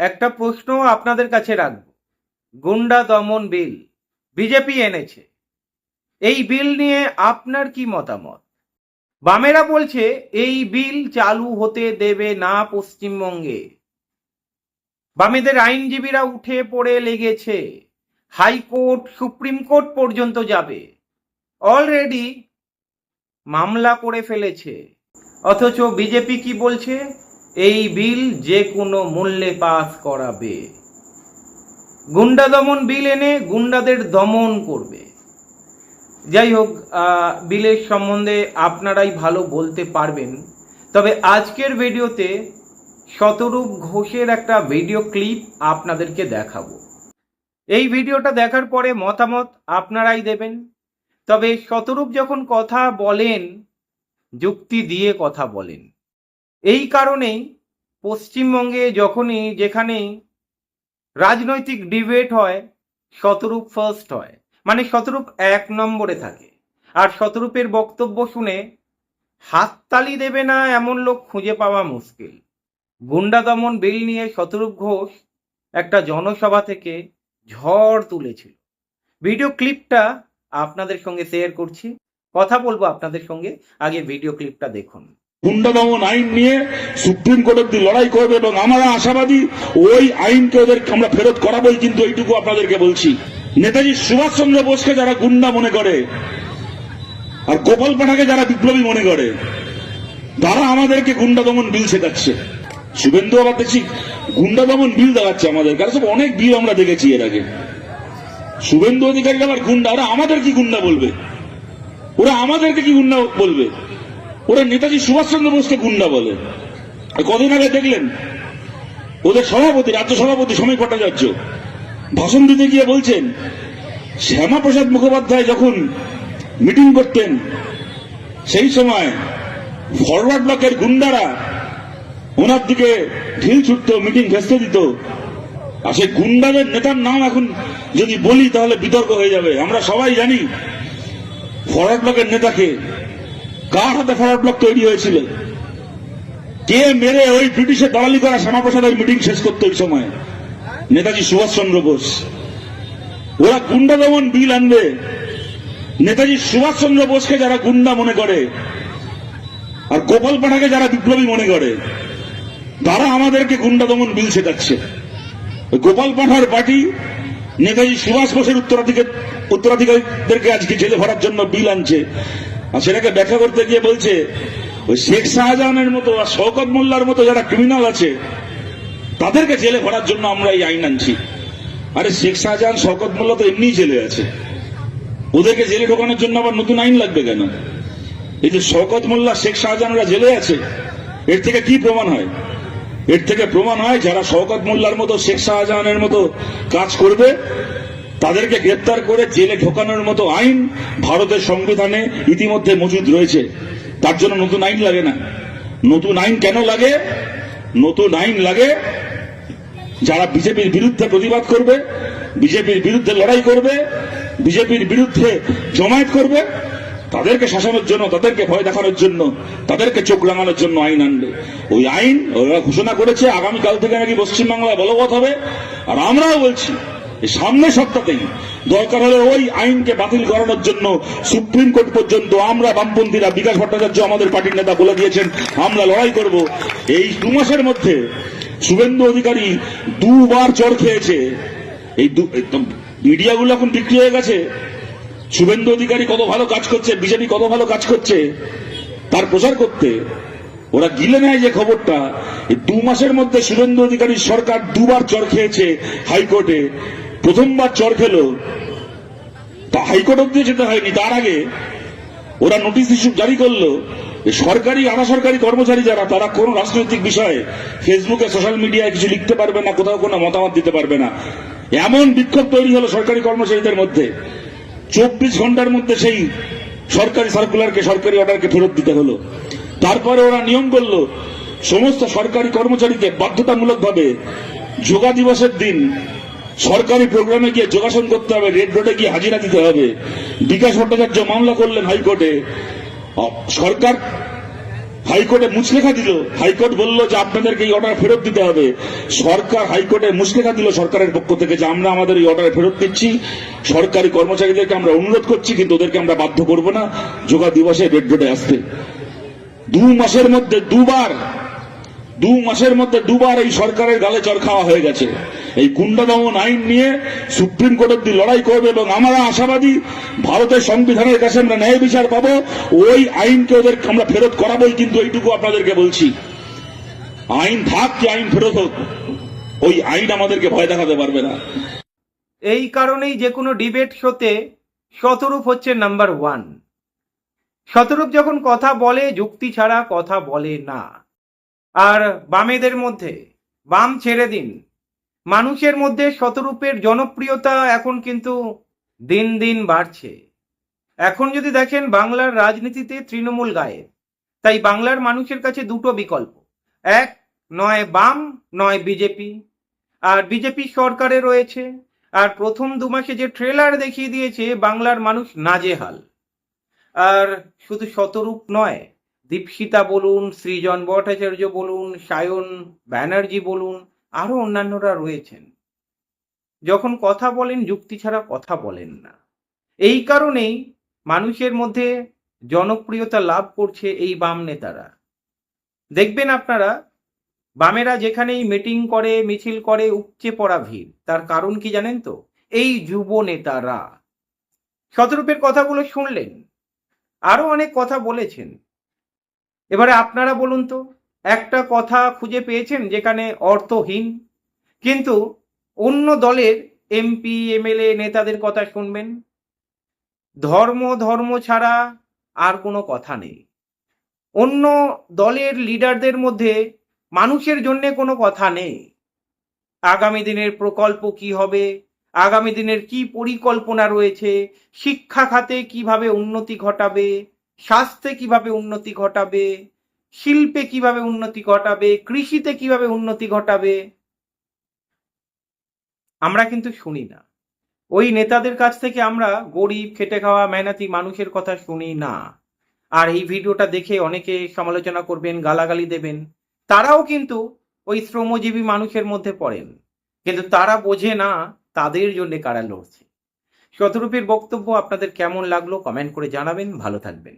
একটা প্রশ্ন আপনাদের কাছে রাখব। গুন্ডা দমন বিল বিজেপি এনেছে, এই বিল নিয়ে আপনার কি মতামত? বামেরা বলছে এই বিল চালু হতে দেবে না পশ্চিমবঙ্গে। বামেদের আইনজীবীরা উঠে পড়ে লেগেছে, হাইকোর্ট সুপ্রিম কোর্ট পর্যন্ত যাবে, অলরেডি মামলা করে ফেলেছে। অথচ বিজেপি কি বলছে? এই বিল যে কোনো মূল্যে পাস করাবে, গুন্ডা দমন বিল এনে গুন্ডাদের দমন করবে। যাই হোক, বিলের সম্বন্ধে আপনারাই ভালো বলতে পারবেন। তবে আজকের ভিডিওতে শতরূপ ঘোষের একটা ভিডিও ক্লিপ আপনাদেরকে দেখাবো। এই ভিডিওটা দেখার পরে মতামত আপনারাই দেবেন। তবে শতরূপ যখন কথা বলেন, যুক্তি দিয়ে কথা বলেন। এই কারণেই পশ্চিমবঙ্গে যখনই যেখানেই রাজনৈতিক ডিবেট হয়, শতরূপ ফার্স্ট হয়, মানে শতরূপ 1 নম্বরে থাকে। আর শতরূপের বক্তব্য শুনে হাততালি দেবে না এমন লোক খুঁজে পাওয়া মুশকিল। গুন্ডা দমন বিল নিয়ে শতরূপ ঘোষ একটা জনসভা থেকে ঝড় তুলেছিল। ভিডিও ক্লিপটা আপনাদের সঙ্গে শেয়ার করছি, কথা বলবো আপনাদের সঙ্গে। আগে ভিডিও ক্লিপটা দেখুন। গুন্ডা দমন আইন নিয়ে সুপ্রিম কোর্ট অব্দি লড়াই করবে এবং আমরা আশাবাদী ওই আইনকে ওদের আমরা ফেরত করাবোই। কিন্তু এইটুকু আপনাদেরকে বলছি, নেতাজি সুভাষচন্দ্র বোসকে যারা গুন্ডা মনে করে আর গোপাল পাঠাকে যারা বিপ্লবী মনে করে, তারা আমাদেরকে গুন্ডা দমন বিল শেখাচ্ছে। শুভেন্দু আবার দেখছি গুন্ডা দমন বিল দেখাচ্ছে আমাদের, কারণ সব অনেক বিল আমরা দেখেছি এর আগে। শুভেন্দু অধিকারী আবার গুন্ডা, ওরা আমাদের কি গুন্ডা বলবে? ওরা আমাদেরকে কি গুন্ডা বলবে? ওরা নেতাজি সুভাষচন্দ্র বোসকে গুন্ডা বলে। কদিন আগে দেখলেন ওদের সভাপতি, রাজ্য সভাপতি সমীর ভট্টাচার্য ভাষণ দিতে গিয়ে বলছেন, শ্যামাপ্রসাদ মুখোপাধ্যায় যখন মিটিং করতেন সেই সময় ফরওয়ার্ড ব্লকের গুন্ডারা ওনার দিকে ঢিল ছুটত, মিটিং ভেস্তে দিত। আর সেই গুন্ডাদের নেতার নাম এখন যদি বলি তাহলে বিতর্ক হয়ে যাবে। আমরা সবাই জানি ফরওয়ার্ড ব্লকের নেতাকে, কার হাতে ফরওয়ার্ড ব্লক তৈরি হয়েছিল, কে মেরে ওই ব্রিটিশের দালালি করা শ্যামাপ্রসাদের মিটিং শেষ করতো ওই সময়? নেতাজি সুভাষচন্দ্র বোস। ওরা গুন্ডা দমন বিল আনবে। নেতাজি সুভাষচন্দ্র বোসকে যারা গুন্ডা মনে করে আর গোপাল পাঠাকে যারা বিপ্লবী মনে করে, তারা আমাদেরকে গুন্ডা দমন বিল শেখাচ্ছে। গোপাল পাঠার পার্টি নেতাজি সুভাষ বোসের উত্তরাধিকারীদেরকে আজকে জেলে ভরার জন্য বিল আনছে। আর সেটাকে ব্যাখ্যা করতে গিয়ে বলছে ওই শেখ শাহজাহানের মতো আর শওকত মোল্লার মতো যারা ক্রিমিনাল আছে তাদেরকে জেলে ভরার জন্য আমরা এই আইন আনছি। আরে শেখ শাহজাহান শওকত মোল্লা তো এমনিই জেলে আছে, ওদেরকে জেলে ঢোকানোর জন্য আবার নতুন আইন লাগবে কেন? এই যে শওকত মোল্লা শেখ শাহজাহানরা জেলে আছে, এর থেকে কি প্রমাণ হয়? এর থেকে প্রমাণ হয় যারা শওকত মোল্লার মতো শেখ শাহজাহানের মতো কাজ করবে তাদেরকে গ্রেপ্তার করে জেলে ঢোকানোর মতো আইন ভারতের সংবিধানে ইতিমধ্যে মজুদ রয়েছে। তার জন্য নতুন আইন লাগে না। নতুন আইন কেন লাগে? নতুন আইন লাগে যারা বিজেপির বিরুদ্ধে প্রতিবাদ করবে, বিজেপির বিরুদ্ধে লড়াই করবে, বিজেপির বিরুদ্ধে জমায়েত করবে, তাদেরকে শাসানোর জন্য, তাদেরকে ভয় দেখানোর জন্য, তাদেরকে চোখ রাঙানোর জন্য আইন আনবে। ওই আইন ওরা ঘোষণা করেছে আগামীকাল থেকে নাকি পশ্চিমবাংলায় বলবৎ হবে। আর আমরাও বলছি সামনের সপ্তাহতেই দরকার হলে ওই আইনকে বাতিল করানোর জন্য সুপ্রিম কোর্ট পর্যন্ত আমরা বামপন্থীরা, বিকাশ ভট্টাচার্য আমাদের পার্টির নেতা বলে দিয়েছেন, আমরা লড়াই করব। এই 2 মাসের মধ্যে শুভেন্দু অধিকারী 2 বার চড় খেয়েছে। এই মিডিয়াগুলো এখন বিক্রি হয়ে গেছে। শুভেন্দু অধিকারী কত ভালো কাজ করছে, বিজেপি কত ভালো কাজ করছে তার প্রচার করতে ওরা গিলে নেয় যে খবরটা। এই 2 মাসের মধ্যে শুভেন্দু অধিকারীর সরকার 2 বার চড় খেয়েছে হাইকোর্টে। প্রথমবার চড় খেলো তা হাইকোর্ট অব্দি যেতে হয়নি, তার আগে ওরা নোটিশ জারি করলো সরকারি আধা সরকারি কর্মচারী যারা, তারা কোন রাজনৈতিক বিষয়ে ফেসবুকে সোশ্যাল মিডিয়ায় কিছু লিখতে পারবে না, কোথাও কোনো মতামত দিতে পারবে না। এমন বিক্ষোভ তৈরি হলো সরকারি কর্মচারীদের মধ্যে। 24 ঘন্টার মধ্যে সেই সরকারি সার্কুলারকে, সরকারি অর্ডারকে ফেরত দিতে হলো। তারপরে ওরা নিয়ম করলো সমস্ত সরকারি কর্মচারীকে বাধ্যতামূলকভাবে যোগা দিবসের দিন সরকারি প্রোগ্রামে গিয়ে যোগাসন করতে হবে, রেড রোডে গিয়ে হাজিরা দিতে হবে। বিকাশ ভট্টাচার্য মামলা করলেন হাইকোর্টে। সরকার হাইকোর্টে মুচলেখা দিল, হাইকোর্ট বললো যে আপনাদেরকে এই অর্ডার ফেরত দিতে হবে। সরকার হাইকোর্টে মুচলেখা দিল সরকারের পক্ষ থেকে যে আমরা আমাদের এই অর্ডার ফেরত দিচ্ছি, সরকারি কর্মচারীদেরকে আমরা অনুরোধ করছি, কিন্তু ওদেরকে আমরা বাধ্য করব না যোগা দিবসে রেড রোডে আসতে। 2 মাসের মধ্যে দুবার এই সরকারের গালে চড় খাওয়া হয়ে গেছে। এই গুন্ডা দমন আইন নিয়ে সুপ্রিম কোর্ট অব্দি লড়াই করবে এবং আমরা আশাবাদী ভারতের সংবিধানের কাছে আমরা ন্যায় বিচার পাবো। ওই আইনকে ওদের আমরা ফেরত করাবোই, কিন্তু এইটুকু আপনাদেরকে বলছি, আইন থাক কি আইন ফেরত হোক, ওই আইন আমাদেরকে ভয় দেখাতে পারবে না। এই কারণেই যে কোনো ডিবেট শোতে শতরূপ হচ্ছে নাম্বার 1। শতরূপ যখন কথা বলে যুক্তি ছাড়া কথা বলে না। আর বামেদের মধ্যে, বাম ছেড়ে দিন, মানুষের মধ্যে শতরূপের জনপ্রিয়তা এখন কিন্তু দিন দিন বাড়ছে। এখন যদি দেখেন বাংলার রাজনীতিতে তৃণমূল গায়েব, তাই বাংলার মানুষের কাছে দুটো বিকল্প, এক নয় বাম নয় বিজেপি। আর বিজেপি সরকারে রয়েছে, আর প্রথম 2 মাসে যে ট্রেলার দেখিয়ে দিয়েছে বাংলার মানুষ নাজেহাল। আর শুধু শতরূপ নয়, দীপশিতা বলুন, সৃজন ভট্টাচার্য বলুন, সায়ন ব্যানার্জি বলুন, আরো অন্যান্যরা রয়েছেন, যখন কথা বলেন যুক্তি ছাড়া কথা বলেন না। এই কারণেই মানুষের মধ্যে জনপ্রিয়তা লাভ করছে এই বাম নেতারা। দেখবেন আপনারা, বামেরা যেখানেই মিটিং করে, মিছিল করে, উপচে পড়া ভিড়। তার কারণ কি জানেন তো? এই যুব নেতারা। শতরূপের কথাগুলো শুনলেন, আরো অনেক কথা বলেছেন। এবারে আপনারা বলুন তো, একটা কথা খুঁজে পেয়েছেন যেখানে অর্থহীন, কিন্তু অন্য দলের এমপি এমএলএ নেতাদের কথা শুনবেন, ধর্ম ছাড়া আর কোনো কথা নেই। অন্য দলের লিডারদের মধ্যে মানুষের জন্য কোনো কথা নেই। আগামী দিনের প্রকল্প কি হবে, আগামী দিনের কি পরিকল্পনা রয়েছে, শিক্ষা খাতে কিভাবে উন্নতি ঘটাবে, স্বাস্থ্যে কিভাবে উন্নতি ঘটাবে, শিল্পে কিভাবে উন্নতি ঘটাবে, কৃষিতে কিভাবে উন্নতি ঘটাবে, আমরা কিন্তু শুনি না। ওই নেতাদের কাছ থেকে আমরা গরিব, খেটে খাওয়া মেহনতি মানুষের কথা শুনি না। আর এই ভিডিওটা দেখে অনেকে সমালোচনা করবেন, গালাগালি দেবেন, তারাও কিন্তু ওই শ্রমজীবী মানুষের মধ্যে পড়েন, কিন্তু তারা বোঝে না তাদের জন্য কারা লড়ছে। শতরূপের বক্তব্য আপনাদের কেমন লাগলো কমেন্ট করে জানাবেন। ভালো থাকবেন।